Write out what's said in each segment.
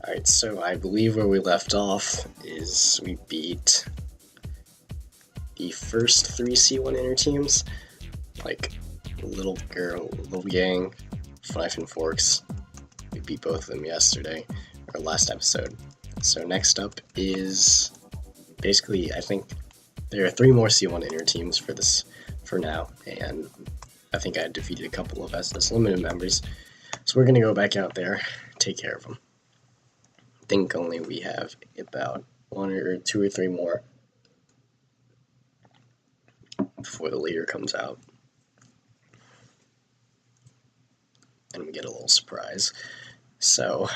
Alright, so I believe where we left off is we beat the first three C1 inner teams, like Little Girl, Little Gang, Knife and Forks. We beat both of them yesterday, or last episode. So next up is basically, I think there are three more C1 inner teams for now, and I think I defeated a couple of SS Limited members. So we're gonna go back out there, take care of them. I think only we have about one or two or three more before the leader comes out. And we get a little surprise. So,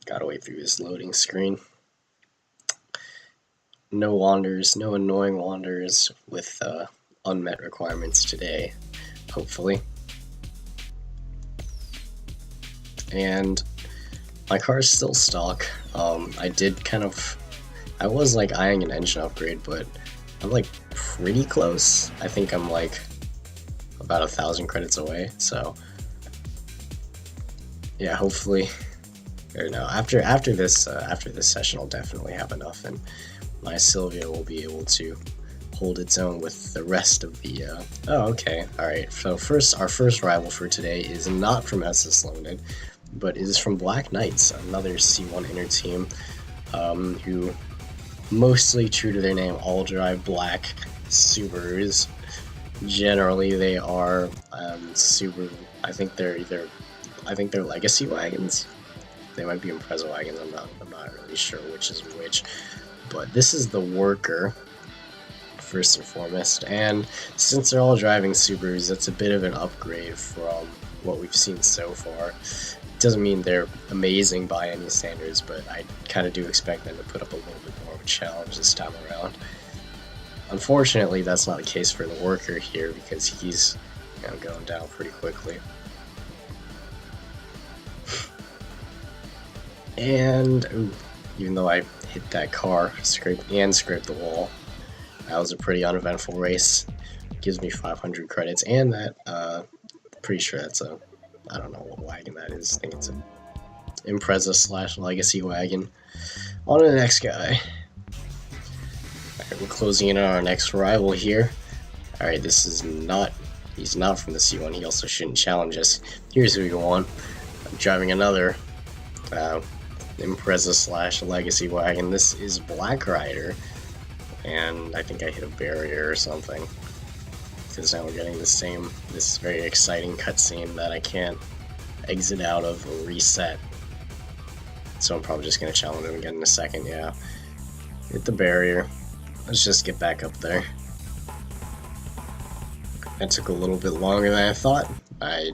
gotta wait through this loading screen. No wanders, no annoying wanders with unmet requirements today, hopefully. And my car is still stock. I was like eyeing an engine upgrade, but I'm like pretty close. I think I'm like about 1,000 credits away, so yeah, hopefully, or no, after this session I'll definitely have enough, and my Sylvia will be able to hold its own with the rest of the oh, okay, alright, so our first rival for today is not from SS Limited, but is from Black Knights, another C1 inner team, who, mostly true to their name, all drive black Subarus. Generally, they are Subaru. I think they're legacy wagons. They might be Impreza wagons. I'm not really sure which is which. But this is the worker, first and foremost. And since they're all driving Subarus, that's a bit of an upgrade from what we've seen so far. Doesn't mean they're amazing by any standards, but I kind of do expect them to put up a little bit more of a challenge this time around. Unfortunately, that's not the case for the worker here, because he's going down pretty quickly. And ooh, even though I hit that car, scraped the wall, that was a pretty uneventful race. Gives me 500 credits, and that pretty sure that's a, I don't know what wagon that is. I think it's an Impreza / legacy wagon. On to the next guy. Alright, we're closing in on our next rival here. Alright, he's not from the C1, he also shouldn't challenge us. Here's who we want. I'm driving another Impreza / legacy wagon. This is Black Rider, and I think I hit a barrier or something, because now we're getting this very exciting cutscene that I can't exit out of or reset. So I'm probably just going to challenge him again in a second, yeah. Hit the barrier. Let's just get back up there. That took a little bit longer than I thought. I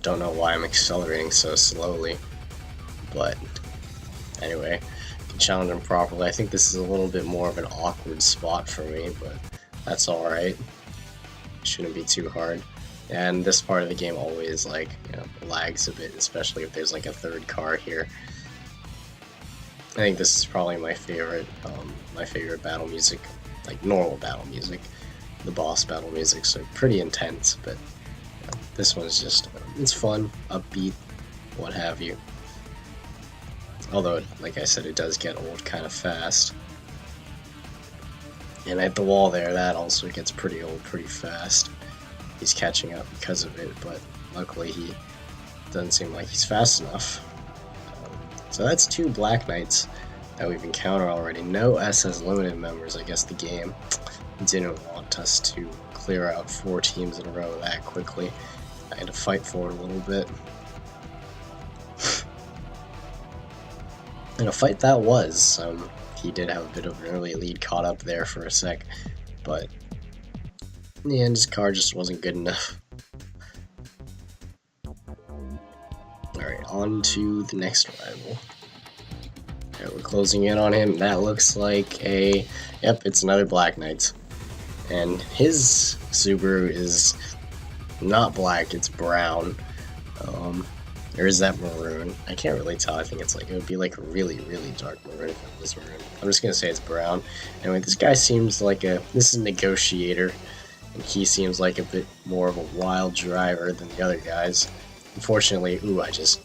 don't know why I'm accelerating so slowly, but anyway, can challenge him properly. I think this is a little bit more of an awkward spot for me, but that's alright. Shouldn't be too hard. And this part of the game always lags a bit, especially if there's like a third car here. I think this is probably my favorite battle music, like normal battle music. The boss battle music, so pretty intense, but this one's just, it's fun, upbeat, what have you. Although, like I said, it does get old kind of fast. And at the wall there, that also gets pretty old pretty fast. He's catching up because of it, but luckily he doesn't seem like he's fast enough. So that's two Black Knights that we've encountered already. No SS Limited members. I guess the game didn't want us to clear out 4 teams in a row that quickly. I had to fight for it a little bit. And a fight that was. He did have a bit of an early lead, caught up there for a sec, but in the end his car just wasn't good enough. Alright, on to the next rival. Alright, we're closing in on him. That looks like yep, it's another Black Knight. And his Subaru is not black, it's brown. Or is that maroon? I can't really tell. I think it would be like really, really dark maroon if it was maroon. I'm just gonna say it's brown. Anyway, this guy seems like this is a negotiator, and he seems like a bit more of a wild driver than the other guys. Unfortunately, ooh, I just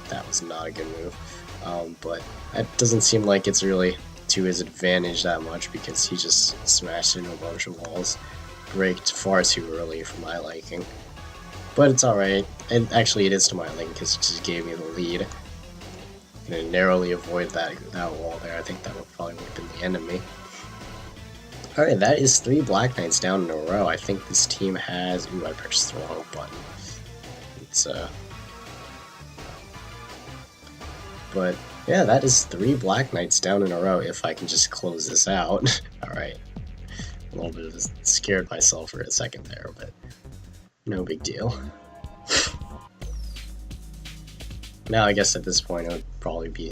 that was not a good move. But that doesn't seem like it's really to his advantage that much because he just smashed into a bunch of walls, braked far too early for my liking. But it's alright, and actually it is to my liking because it just gave me the lead. I'm gonna narrowly avoid that wall there. I think that probably would have been the end of me. Alright, that is 3 Black Knights down in a row. I think this team has... Ooh, I pressed the wrong button. It's, But, yeah, that is 3 Black Knights down in a row if I can just close this out. Alright. A little bit of scared myself for a second there, but no big deal. Now, I guess at this point it would probably be...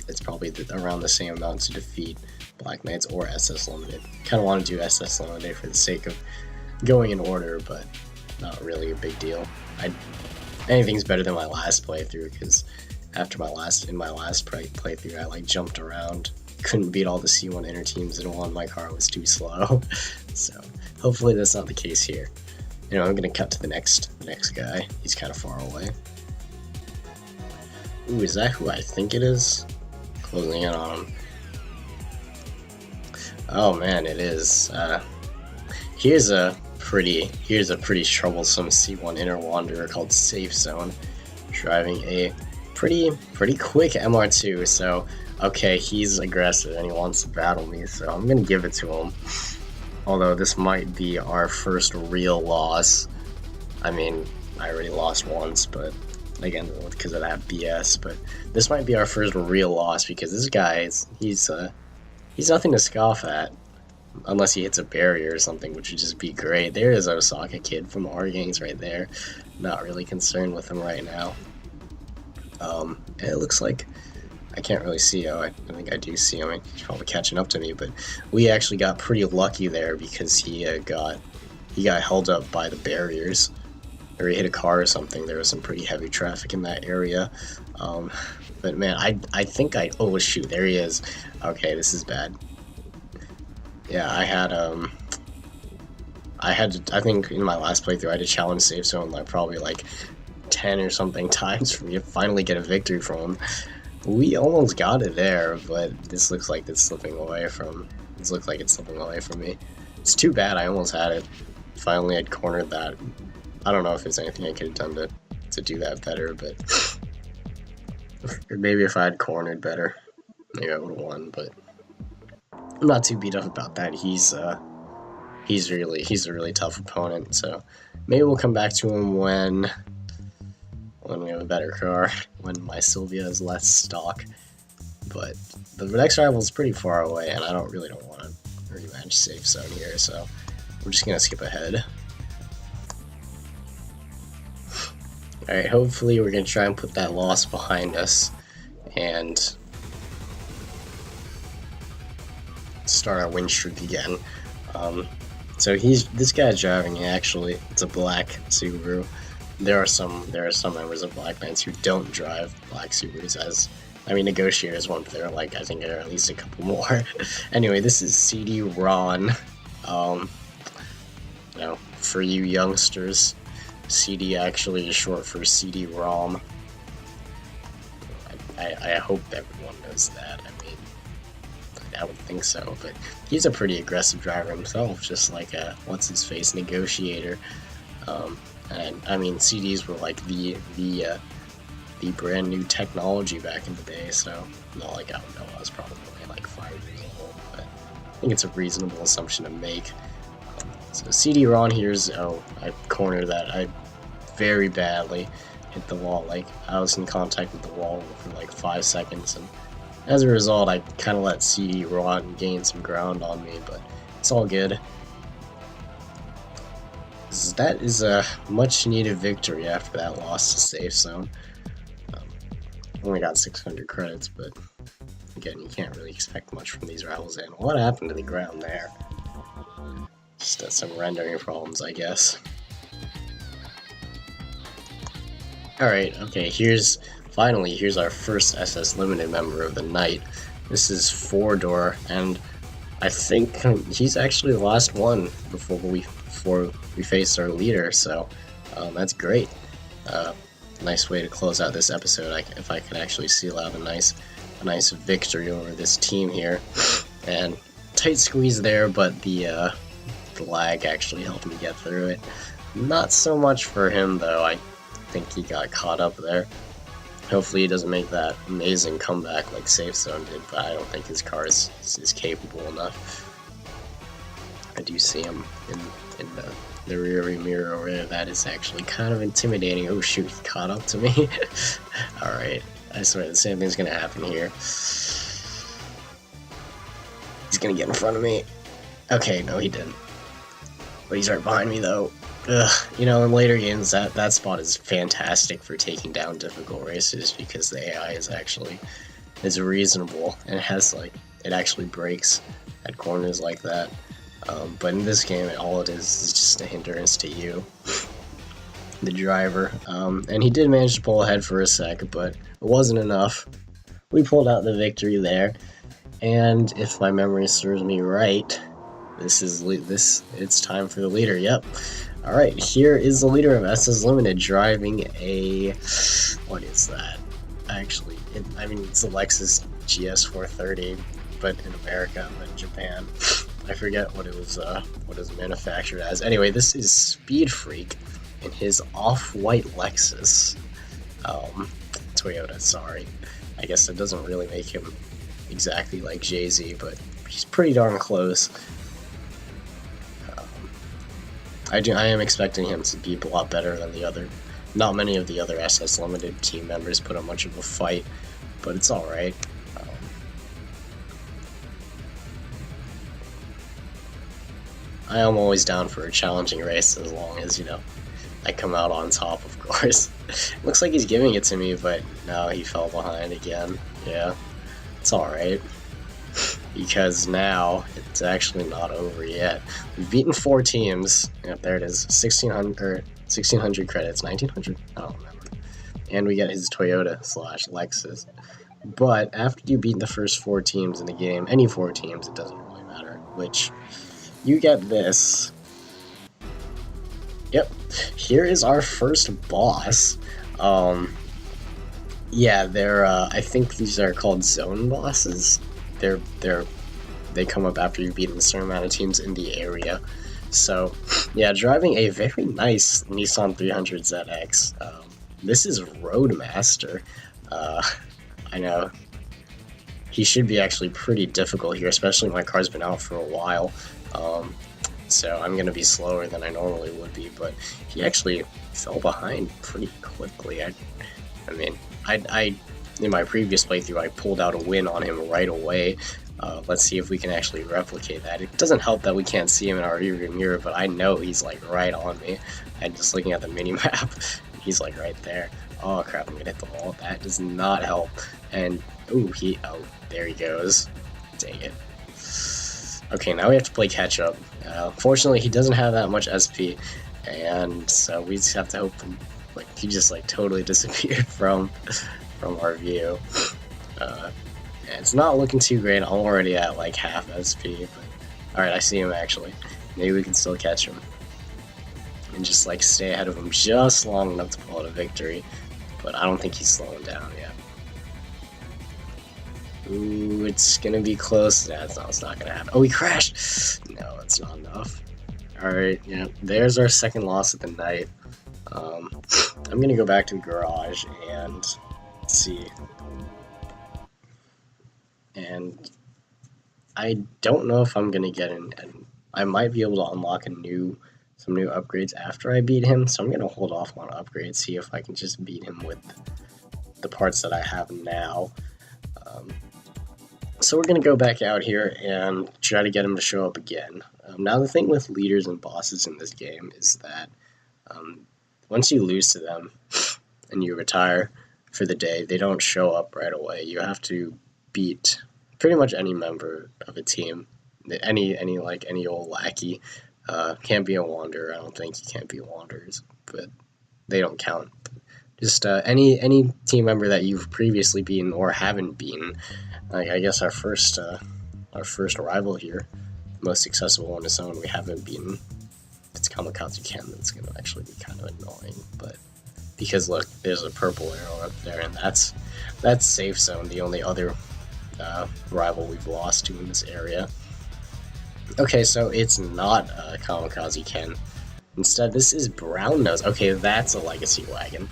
It's probably around the same amount to defeat Black Knights or SS Limited. Kind of want to do SS Limited for the sake of going in order, but not really a big deal. Anything's better than my last playthrough, because after my last playthrough, I like jumped around, couldn't beat all the C1 inner teams in one. My car was too slow, so hopefully that's not the case here. You know, I'm gonna cut to the next guy. He's kind of far away. Ooh, is that who I think it is? Closing in on him. Oh man, it is. Here's a pretty troublesome C1 inner wanderer called Safe Zone, driving a pretty quick MR2. So okay, he's aggressive and he wants to battle me, so I'm gonna give it to him. Although this might be our first real loss. I mean, I already lost once, but again because of that BS. But this might be our first real loss because this guy he's nothing to scoff at, unless he hits a barrier or something, which would just be great. There is Osaka Kid from R Gangs right there. Not really concerned with him right now. It looks like I can't really see. Oh, I think I do see him. He's probably catching up to me, but we actually got pretty lucky there because he got held up by the barriers, or he hit a car or something. There was some pretty heavy traffic in that area. But man, I think oh shoot, there he is. Okay, this is bad. Yeah, I think in my last playthrough I had to challenge Safe Zone like probably like 10 or something times for me to finally get a victory from him. We almost got it there, but this looks like it's slipping away from me. It's too bad, I almost had it. Finally I'd cornered that. I don't know if there's anything I could have done to do that better, but maybe if I had cornered better, maybe I would have won, but I'm not too beat up about that. He's a really tough opponent, so maybe we'll come back to him when we have a better car, when my Sylvia is less stock. But the next rival is pretty far away, and I don't want to rematch Safe Zone here, so we're just gonna skip ahead. Alright, hopefully we're gonna try and put that loss behind us and start our win streak again. So this guy's driving, actually, it's a black Subaru. There are some members of Black Knights who don't drive black Subarus, as I mean, negotiators won't, but there are I think there are at least a couple more. Anyway, this is CD-RON. You know, for you youngsters, CD actually is short for CD-ROM. I hope everyone knows that. I mean, I would think so, but he's a pretty aggressive driver himself, just like a what's-his-face negotiator. And I mean, CDs were like the brand new technology back in the day, so not like I don't know, I was probably like 5 years old, but I think it's a reasonable assumption to make. So CD-RON here's, oh, I cornered that. I very badly hit the wall. Like, I was in contact with the wall for like 5 seconds, and as a result, I kind of let CD-RON gain some ground on me, but it's all good. That is a much-needed victory after that loss to Safe Zone. Only got 600 credits, but again, you can't really expect much from these rivals. And what happened to the ground there? Just some rendering problems, I guess. Alright, okay, here's our first SS Limited member of the night. This is 4-door, and I think he's actually the last one before we face our leader, so that's great. nice way to close out this episode. If I could actually seal out a nice victory over this team here. And tight squeeze there, but the lag actually helped me get through it. Not so much for him though. I think he got caught up there. Hopefully he doesn't make that amazing comeback like Safe Zone did, but I don't think his car is capable enough. I do see him in the rear mirror over there. That is actually kind of intimidating. Oh shoot, he caught up to me. Alright, I swear the same thing's gonna happen here. He's gonna get in front of me. Okay, no he didn't. But he's right behind me though. Ugh, you know, in later games, that spot is fantastic for taking down difficult races because the AI is reasonable and it actually breaks at corners like that. But in this game, all it is just a hindrance to you, the driver. And he did manage to pull ahead for a sec, but it wasn't enough. We pulled out the victory there, and if my memory serves me right, it's time for the leader. Yep. Alright, here is the leader of SS Limited driving a... what is that? Actually, it's a Lexus GS430, but in America, but in Japan. I forget what it was manufactured as. Anyway, this is Speed Freak in his off-white Lexus. Toyota, sorry. I guess that doesn't really make him exactly like Jay-Z, but he's pretty darn close. I am expecting him to be a lot better than the other. Not many of the other SS Limited team members put up much of a fight, but it's alright. I am always down for a challenging race as long as, I come out on top, of course. Looks like he's giving it to me, but no, he fell behind again. Yeah, it's alright. Because now it's actually not over yet. We've beaten 4 teams. Yep, there it is. 1600 credits, 1900. I don't remember. And we get his Toyota / Lexus. But after you beat the first 4 teams in the game, any 4 teams, it doesn't really matter. Which you get this. Yep. Here is our first boss. Yeah, they're I think these are called zone bosses. They come up after you've beaten a certain amount of teams in the area. So, yeah, driving a very nice Nissan 300ZX. This is Roadmaster. I know he should be actually pretty difficult here, especially my car's been out for a while. So I'm gonna be slower than I normally would be, but he actually fell behind pretty quickly. I in my previous playthrough, I pulled out a win on him right away. Let's see if we can actually replicate that. It doesn't help that we can't see him in our rearview mirror, but I know he's like right on me. I'm just looking at the mini-map, he's like right there. Oh crap, I'm gonna hit the wall. That does not help. And, oh, there he goes. Dang it. Okay, now we have to play catch-up. Fortunately, he doesn't have that much SP, and so we just have to hope he just totally disappeared from our view. It's not looking too great. I'm already at half SP, but alright, I see him actually. Maybe we can still catch him and just stay ahead of him just long enough to pull out a victory, but I don't think he's slowing down yet. Ooh, it's gonna be close. Nah, it's not gonna happen. Oh, he crashed! No, that's not enough. Alright, yeah, there's our second loss of the night. I'm gonna go back to the garage and see. And I don't know if I'm gonna get in, and I might be able to unlock some new upgrades after I beat him, so I'm gonna hold off on upgrades, see if I can just beat him with the parts that I have now. So we're gonna go back out here and try to get him to show up again. Now the thing with leaders and bosses in this game is that once you lose to them and you retire for the day, they don't show up right away. You have to beat pretty much any member of a team. Any old lackey. Can't be a wanderer. I don't think you can't be wanderers, but they don't count. Just any team member that you've previously beaten or haven't beaten. I guess our first rival here, the most accessible one is someone we haven't beaten. If it's Kamikaze Ken, that's gonna actually be kind of annoying, but because look, there's a purple arrow up there, and that's safe zone, the only other rival we've lost to in this area. Okay, so it's not Kamikaze Ken. Instead, this is Brown Nose. Okay, that's a legacy wagon.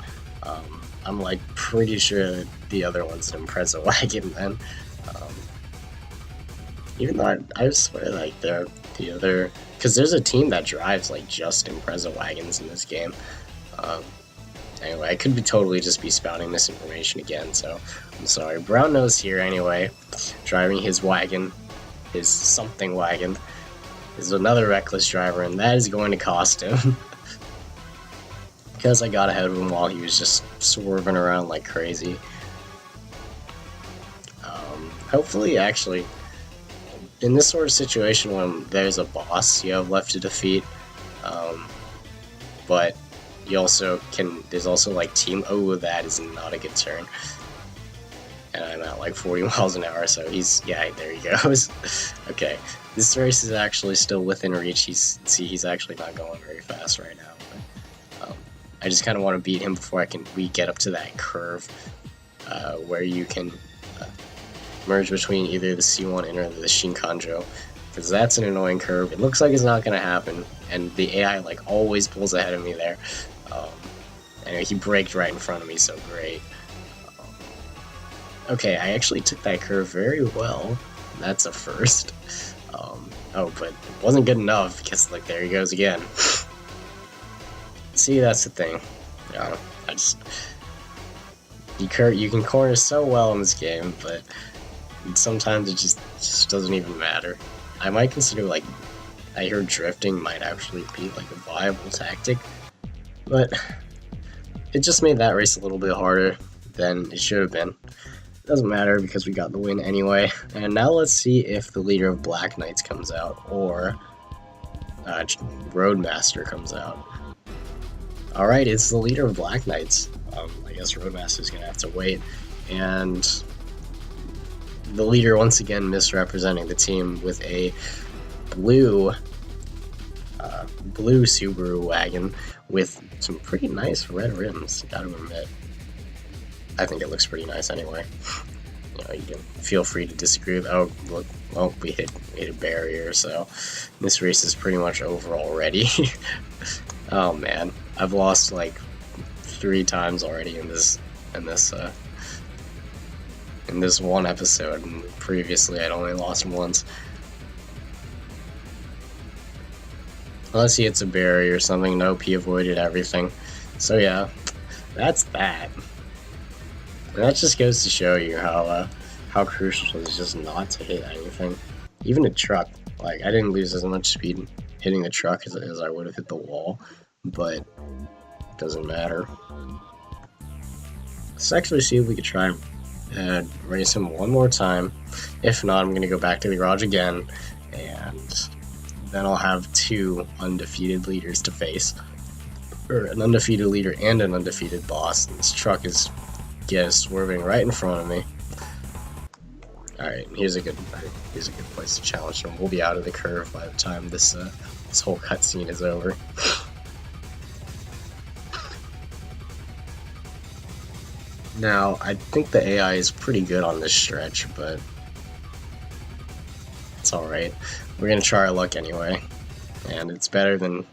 I'm like pretty sure the other one's an Impreza wagon then. Even though I swear like they're the other, because there's a team that drives like just Impreza wagons in this game. Anyway, I could be totally just be spouting this information again, so I'm sorry. Brown Nose here anyway, driving his wagon, his something wagon, is another reckless driver, and that is going to cost him. Because I got ahead of him while he was just swerving around like crazy. Hopefully, actually, in this sort of situation when there's a boss you have left to defeat, but you also can, there's also like team, oh, that is not a good turn. And I'm at like 40 miles an hour, so he's, yeah, there he goes. Okay, this race is actually still within reach. He's actually not going very fast right now. But, I just kind of want to beat him before we get up to that curve where you can merge between either the C1 or the Shinkanjo, because that's an annoying curve. It looks like it's not going to happen, and the AI like always pulls ahead of me there. Anyway, he braked right in front of me, so great. Okay, I actually took that curve very well. That's a first. Oh, but it wasn't good enough, because like there he goes again. See, that's the thing. You can corner so well in this game, but sometimes it just doesn't even matter. I might consider, like, I heard drifting might actually be like a viable tactic, but it just made that race a little bit harder than it should have been. It doesn't matter because we got the win anyway. And now let's see if the leader of Black Knights comes out, or Roadmaster comes out. Alright, it's the leader of Black Knights. I guess Roadmaster's gonna have to wait. And the leader once again misrepresenting the team with a blue Subaru wagon with some pretty nice red rims, gotta admit. I think it looks pretty nice anyway. You know, you can feel free to disagree with, oh, look, well, we hit a barrier, so this race is pretty much over already. Oh man, I've lost like 3 times already in this one episode, and previously I'd only lost once. Unless he hits a barrier or something. Nope, he avoided everything. So yeah, that's that. And that just goes to show you how crucial it is just not to hit anything. Even a truck. Like, I didn't lose as much speed hitting the truck as I would have hit the wall, but it doesn't matter. Let's actually see if we could try and race him one more time. If not, I'm going to go back to the garage again, and then I'll have 2 undefeated leaders to face. Or an undefeated leader and an undefeated boss. And this truck is swerving right in front of me. Alright, here's a good place to challenge him. We'll be out of the curve by the time this whole cutscene is over. Now, I think the AI is pretty good on this stretch, but it's alright. We're gonna try our luck anyway, and it's better than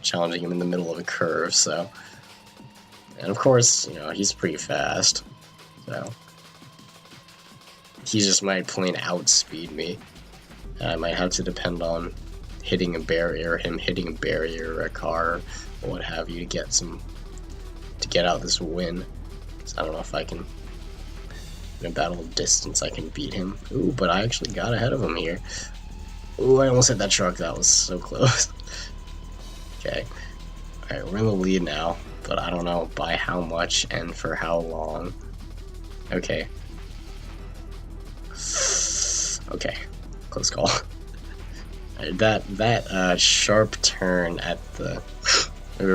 challenging him in the middle of a curve, so... And of course, you know, he's pretty fast, so... He just might plain outspeed me. I might have to depend on hitting a barrier, him hitting a barrier, or a car, or what have you, to get out this win. So I don't know if I can, in a battle of distance, I can beat him. Ooh, but I actually got ahead of him here. Ooh, I almost hit that truck. That was so close. Okay. Alright, we're in the lead now, but I don't know by how much and for how long. Okay. Okay. Close call. That sharp turn at the...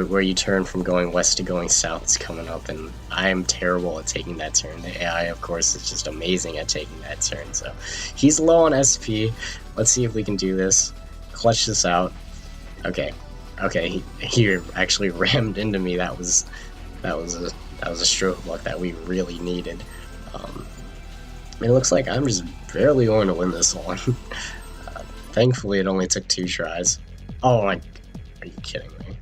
where you turn from going west to going south is coming up, and I am terrible at taking that turn. The AI, of course, is just amazing at taking that turn, so he's low on SP. Let's see if we can do this. Clutch this out. Okay, Okay, he actually rammed into me. That was a stroke of luck that we really needed. Um, it looks like I'm just barely going to win this one. Thankfully, it only took 2 tries. Oh my, are you kidding me?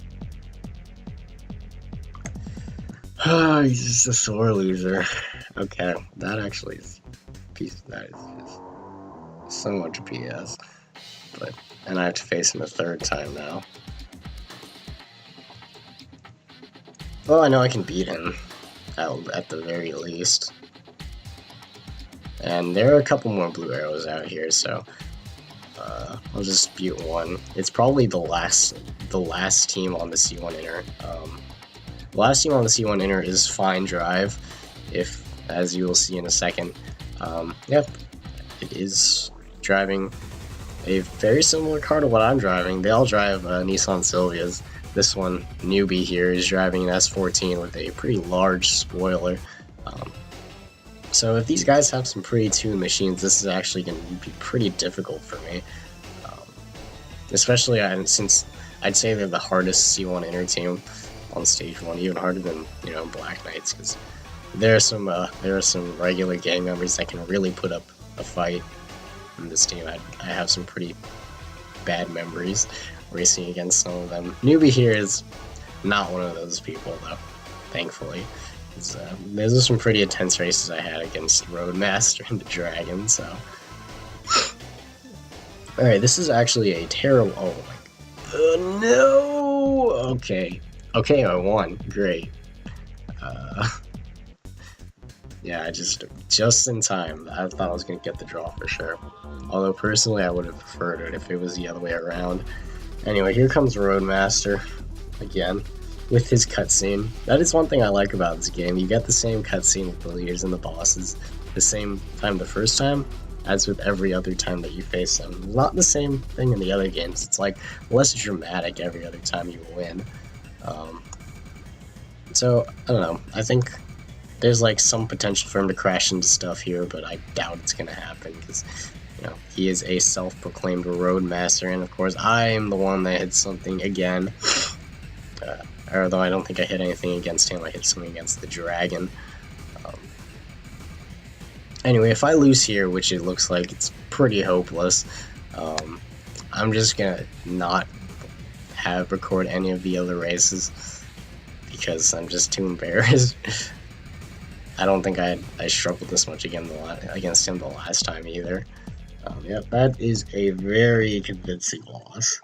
He's just a sore loser. Okay, that actually is that is just so much BS. But and I have to face him a 3rd time now. Well, I know I can beat him at the very least. And there are a couple more blue arrows out here, so I'll just dispute one. It's probably the last team on the C1 Inner. The last team on the C1 Inner is Fine Drive, if as you will see in a second. Yep, it is driving a very similar car to what I'm driving. They all drive Nissan Silvias. This one, newbie here, is driving an S14 with a pretty large spoiler. So if these guys have some pretty tuned machines, this is actually going to be pretty difficult for me. Especially since I'd say they're the hardest C1 Inner team on stage 1, even harder than, you know, Black Knights, because there are some regular gang members that can really put up a fight in this team. I have some pretty bad memories racing against some of them. Newbie here is not one of those people, though, thankfully. Those are some pretty intense races I had against Roadmaster and the Dragon, so... Alright, this is actually a terrible... Oh my... no! Okay. Okay, I won. Great. Yeah, just in time. I thought I was going to get the draw for sure. Although, personally, I would have preferred it if it was the other way around. Anyway, here comes Roadmaster. Again. With his cutscene. That is one thing I like about this game. You get the same cutscene with the leaders and the bosses the same time the first time as with every other time that you face them. Not the same thing in the other games. It's like less dramatic every other time you win. So, I don't know. I think there's like some potential for him to crash into stuff here, but I doubt it's going to happen because, you know, he is a self-proclaimed Roadmaster, and of course I am the one that hit something again. Although I don't think I hit anything against him, I hit something against the Dragon. Anyway, if I lose here, which it looks like it's pretty hopeless, I'm just gonna not record any of the other races because I'm just too embarrassed. I don't think I struggled this much against him the last time either. Yep, that is a very convincing loss.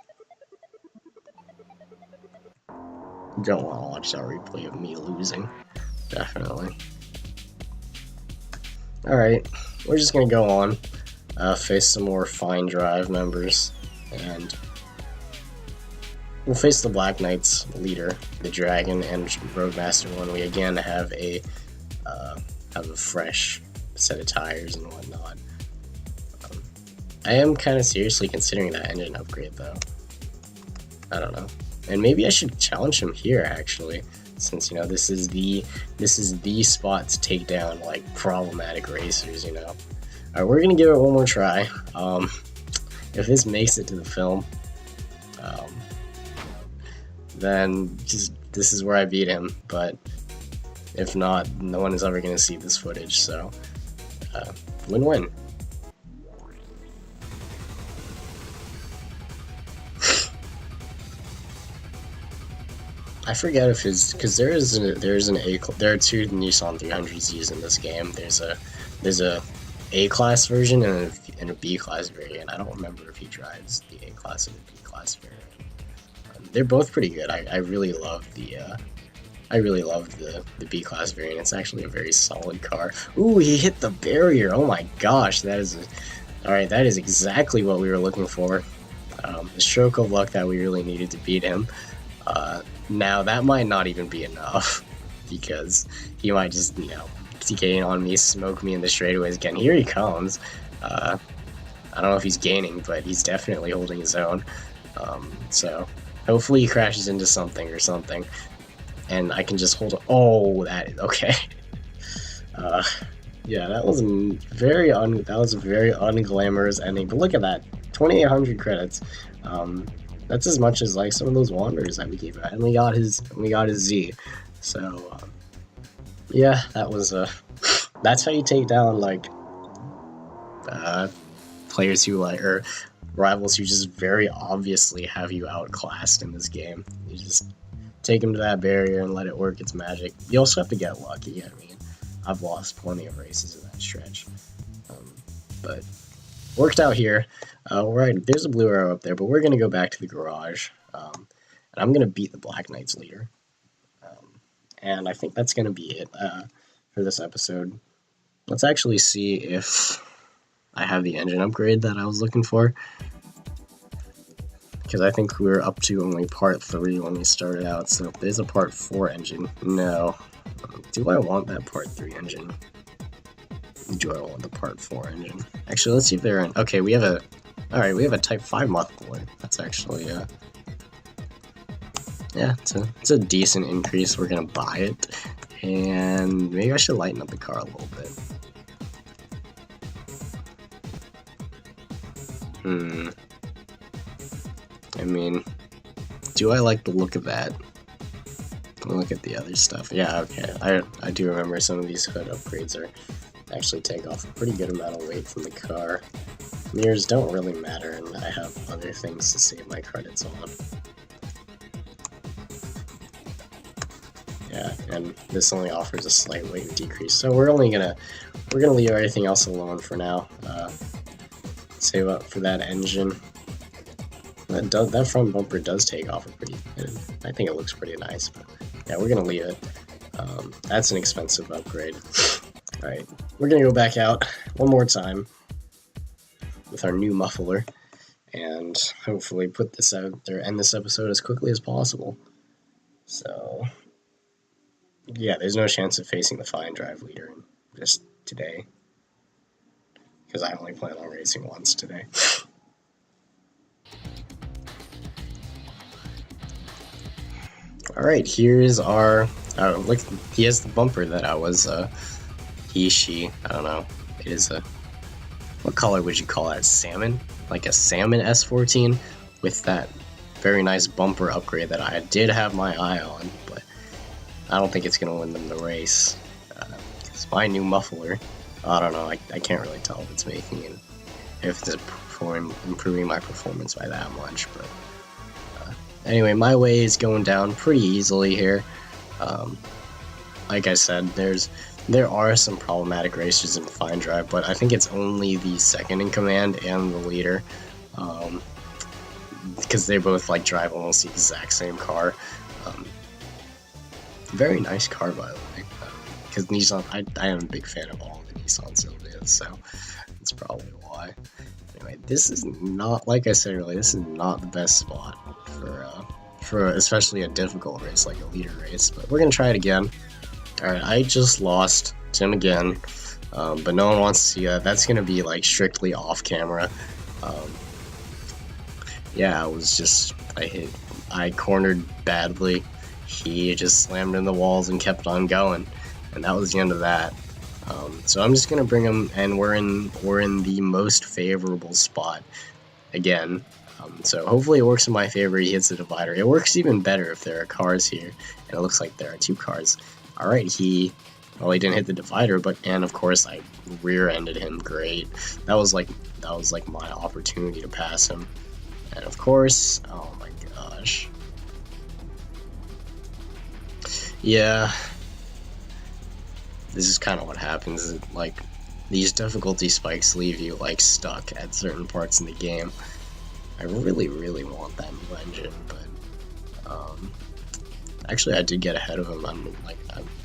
Don't want to watch that replay of me losing. Definitely. Alright, we're just gonna go on, face some more Fine Drive members, and we'll face the Black Knights leader, the Dragon, and Roadmaster when we again have a fresh set of tires and whatnot. I am kind of seriously considering that engine upgrade though. I don't know. And maybe I should challenge him here, actually, since, you know, this is the spot to take down, like, problematic racers, you know. Alright, we're gonna give it one more try. If this makes it to the film, then this is where I beat him, but if not, no one is ever gonna see this footage, so, win-win. I forget if because there are two Nissan 300Zs in this game. There's a A-class version and a B-class variant. I don't remember if he drives the A-class or the B-class variant. They're both pretty good. I really love the B-class variant. It's actually a very solid car. Ooh, he hit the barrier. Oh my gosh, that is exactly what we were looking for. The stroke of luck that we really needed to beat him. Now, that might not even be enough, because he might just, you know, gain on me, smoke me in the straightaways again. Here he comes. I don't know if he's gaining, but he's definitely holding his own. So, hopefully he crashes into something or something, and I can just hold it. Oh, okay. Yeah, that was a very unglamorous ending, but look at that, 2,800 credits. that's as much as like some of those wanderers that we gave out, and we got his Z. So yeah, that was that's how you take down like players who like or rivals who just very obviously have you outclassed in this game. You just take them to that barrier and let it work its magic. You also have to get lucky. I mean, I've lost plenty of races in that stretch, but worked out here. Right, there's a blue arrow up there, but we're gonna go back to the garage, and I'm gonna beat the Black Knight's leader. And I think that's gonna be it for this episode. Let's actually see if I have the engine upgrade that I was looking for, because I think we were up to only part 3 when we started out, so there's a part 4 engine. No. Do I want that part 3 engine? Do I want the part 4 engine? Actually, let's see if they're in. Okay, we have a... Alright, we have a Type 5 muffler. That's actually, yeah, it's a decent increase. We're gonna buy it. And maybe I should lighten up the car a little bit. I mean, do I like the look of that? Look at the other stuff. Yeah, okay. I do remember some of these hood upgrades are actually take off a pretty good amount of weight from the car. Mirrors don't really matter, and I have other things to save my credits on. Yeah, and this only offers a slight weight decrease, so we're gonna leave everything else alone for now. Save up for that engine. That front bumper does take off a pretty. I think it looks pretty nice, but yeah, we're gonna leave it. That's an expensive upgrade. All right, we're gonna go back out one more time with our new muffler, and hopefully put this out there, end this episode as quickly as possible. So yeah, there's no chance of facing the Fine Drive leader just today, because I only plan on racing once today. Alright, here's our... look, he has the bumper that I was, she, I don't know, it is a... What color would you call that? Salmon? Like a salmon S14 with that very nice bumper upgrade that I did have my eye on, but I don't think it's going to win them the race. It's my new muffler. I don't know, I can't really tell if it's making it, if it's improving my performance by that much, but anyway, my way is going down pretty easily here. Like I said, there are some problematic racers in Fine Drive, but I think it's only the second in command and the leader, because they both like drive almost the exact same car. Very nice car, by the way, because Nissan, I am a big fan of all the Nissan Silvias, so that's probably why. Anyway, this is not, like I said earlier, this is not the best spot for especially a difficult race like a leader race, but we're gonna try it again. Alright, I just lost to him again, but no one wants to see that. That's gonna be like strictly off camera. Yeah, I cornered badly. He just slammed in the walls and kept on going, and that was the end of that. So I'm just gonna bring him, and we're in the most favorable spot again. So hopefully it works in my favor. He hits the divider. It works even better if there are cars here, and it looks like there are 2 cars. All right, he didn't hit the divider, and of course I rear-ended him. Great. That was like my opportunity to pass him, and of course, oh my gosh. Yeah, this is kind of what happens. Like, these difficulty spikes leave you like stuck at certain parts in the game. I really, really want that new engine, but actually I did get ahead of him. I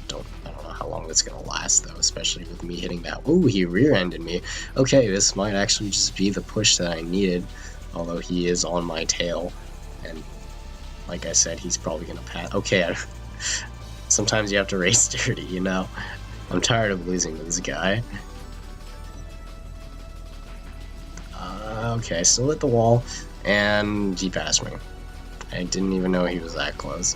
don't know how long that's gonna last though, especially with me hitting that. Ooh, he rear-ended me. Okay, this might actually just be the push that I needed, although he is on my tail, and like I said, he's probably gonna pass. Okay, sometimes you have to race dirty, you know. I'm tired of losing to this guy. Okay, still hit the wall, and he passed me. I didn't even know he was that close.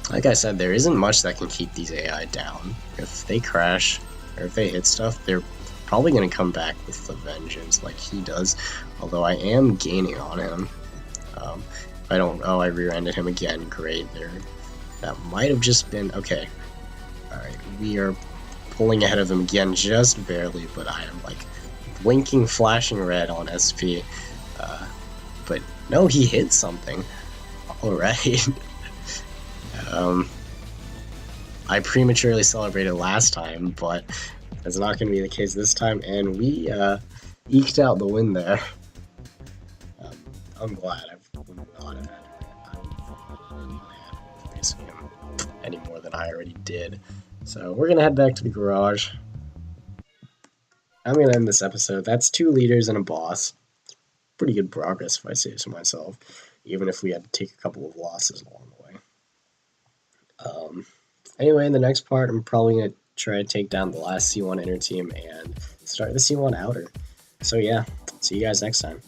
Like I said, there isn't much that can keep these AI down. If they crash, or if they hit stuff, they're probably going to come back with the vengeance like he does, although I am gaining on him. If I don't... Oh, I rear-ended him again. Great. There. That might have just been... Okay. Alright, we are pulling ahead of him again, just barely, but I am, like, blinking, flashing red on SP. But no, he hit something. Alright. I prematurely celebrated last time, but that's not going to be the case this time, and we eked out the win there. I'm glad. I would not have had facing him any more than I already did. So we're going to head back to the garage. I'm going to end this episode. That's 2 leaders and a boss. Pretty good progress, if I say so myself, even if we had to take a couple of losses along the way. Anyway, in the next part, I'm probably going to try to take down the last C1 inner team and start the C1 outer. So yeah, see you guys next time.